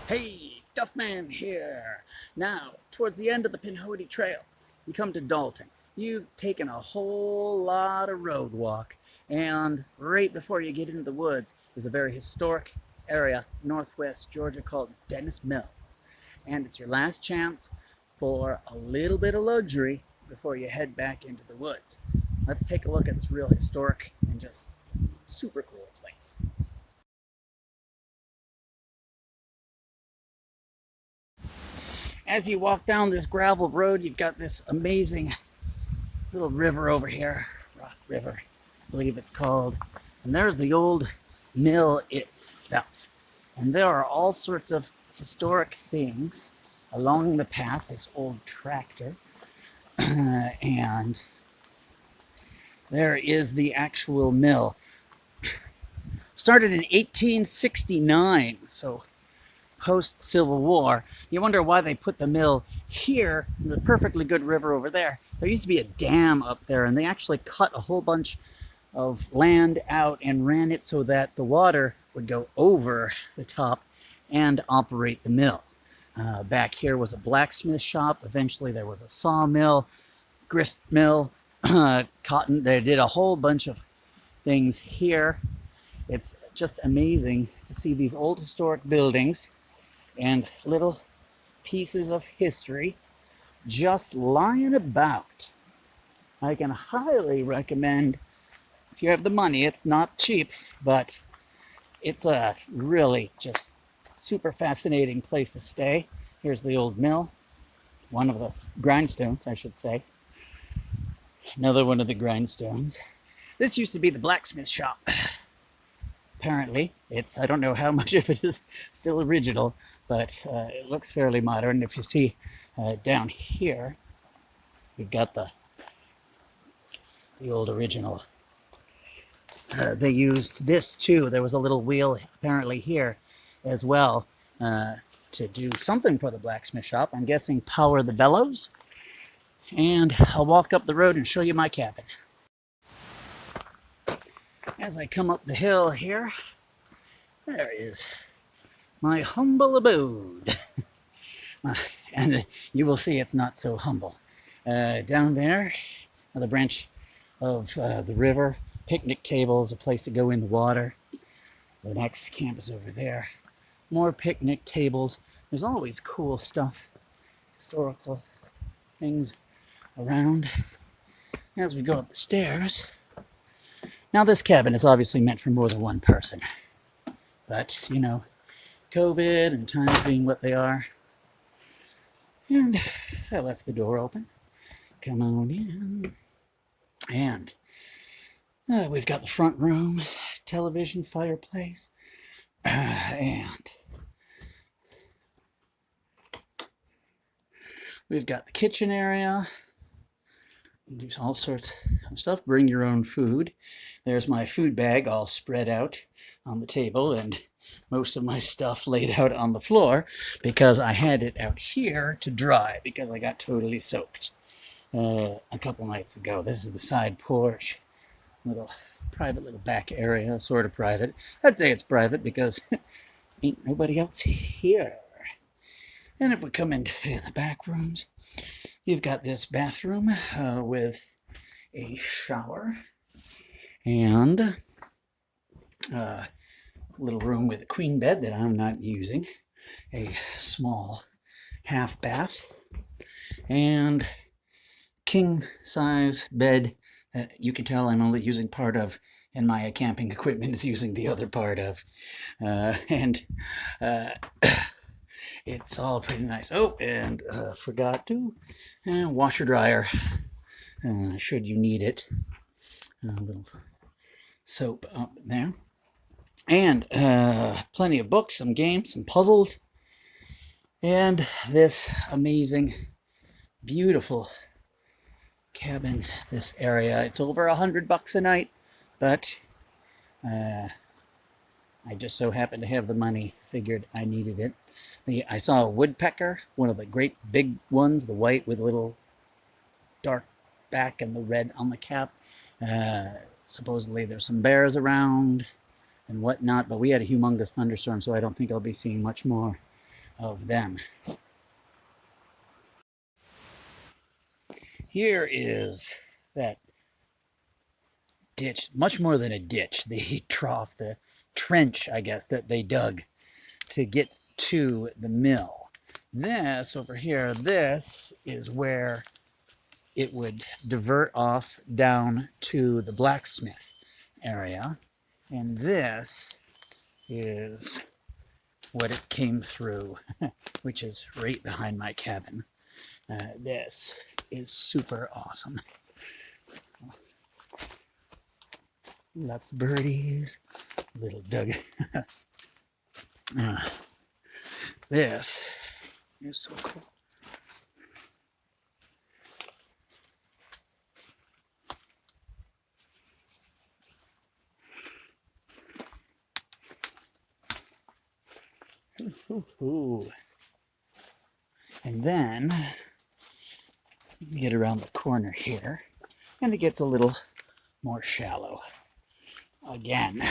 Hey, Duffman here. Now, towards the end of the Pinhoti Trail, you come to Dalton. You've taken a whole lot of road walk, and right before you get into the woods is a very historic area, northwest Georgia, called Dennis Mill. And it's your last chance for a little bit of luxury before you head back into the woods. Let's take a look at this real historic and just super cool place. As you walk down this gravel road, you've got this amazing little river over here, Rock River, I believe it's called. And there's the old mill itself. And there are all sorts of historic things along the path, this old tractor. And there is the actual mill. Started in 1869, so post-Civil War. You wonder why they put the mill here, the perfectly good river over there. There used to be a dam up there, and they actually cut a whole bunch of land out and ran it so that the water would go over the top and operate the mill. Back here was a blacksmith shop. Eventually there was a sawmill, grist mill, cotton. They did a whole bunch of things here. It's just amazing to see these old historic buildings and little pieces of history just lying about. I can highly recommend, if you have the money. It's not cheap, but it's a really just super fascinating place to stay. Here's the old mill, one of the grindstones, I should say. Another one of the grindstones. This used to be the blacksmith shop. Apparently, I don't know how much of it is still original, but it looks fairly modern. If you see down here, we've got the old original. They used this too. There was a little wheel apparently here as well to do something for the blacksmith shop. I'm guessing power the bellows. And I'll walk up the road and show you my cabin. As I come up the hill here, there is my humble abode. And you will see it's not so humble. Down there, on the branch of the river, picnic tables, a place to go in the water. The next camp is over there. More picnic tables. There's always cool stuff, historical things around. As we go up the stairs. Now this cabin is obviously meant for more than one person. But, you know, COVID and times being what they are. And I left the door open. Come on in. And we've got the front room, television, fireplace, and we've got the kitchen area. Do all sorts of stuff. Bring your own food. There's my food bag all spread out on the table, and most of my stuff laid out on the floor because I had it out here to dry because I got totally soaked a couple nights ago. This is the side porch. Little private little back area, sort of private. I'd say it's private because ain't nobody else here. And if we come into the back rooms, you've got this bathroom with a shower and a little room with a queen bed that I'm not using, a small half bath, and king size bed. You can tell I'm only using part of, and my camping equipment is using the other part of. And it's all pretty nice. Oh, and forgot to washer dryer, should you need it. A little soap up there. And plenty of books, some games, some puzzles, and this amazing, beautiful cabin, this area. It's over $100 a night, but I just so happened to have the money, figured I needed it. I saw a woodpecker, one of the great big ones, the white with a little dark back and the red on the cap. Supposedly there's some bears around and whatnot, but we had a humongous thunderstorm, so I don't think I'll be seeing much more. of them. Here is that ditch, much more than a ditch, the trough, the trench, I guess, that they dug to get to the mill. This over here, this is where it would divert off down to the blacksmith area. And this is what it came through, which is right behind my cabin. This is super awesome. Lots of birdies, little Doug. This is so cool. Ooh. And then you get around the corner here, and it gets a little more shallow again.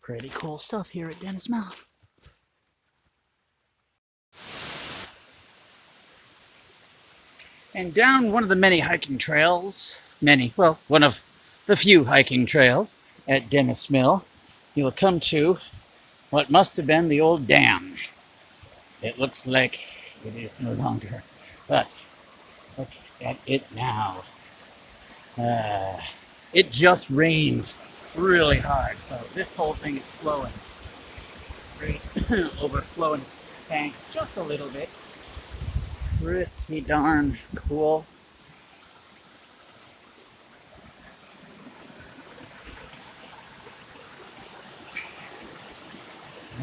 Pretty cool stuff here at Dennis Mill. And down one of the many hiking trails, one of the few hiking trails at Dennis Mill, you'll come to what must have been the old dam. It looks like it is no longer, but look at it now. It just rained really hard, so this whole thing is flowing. Right, overflowing its banks just a little bit. Pretty darn cool.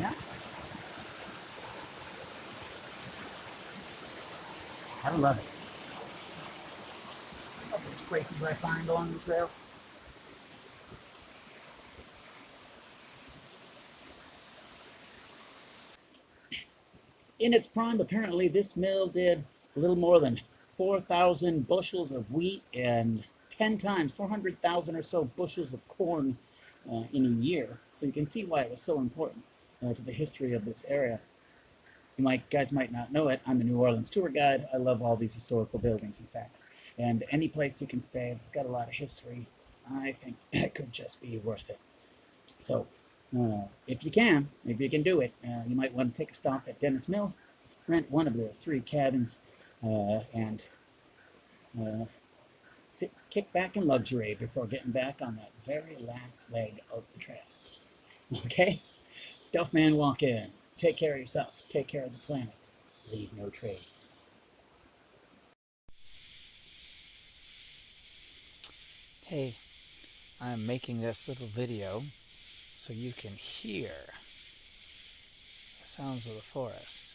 Yeah. I love it. I love these places I find along the trail. In its prime, apparently, this mill did a little more than 4,000 bushels of wheat and 10 times, 400,000 or so bushels of corn in a year. So you can see why it was so important to the history of this area. You guys might not know it. I'm a New Orleans tour guide. I love all these historical buildings and facts. And any place you can stay that's got a lot of history, I think it could just be worth it. So if you can do it, you might want to take a stop at Dennis Mill, rent one of the 3 cabins, and kick back in luxury before getting back on that very last leg of the trail. Okay? Duffman walk in. Take care of yourself. Take care of the planet. Leave no trace. Hey, I'm making this little video so you can hear the sounds of the forest.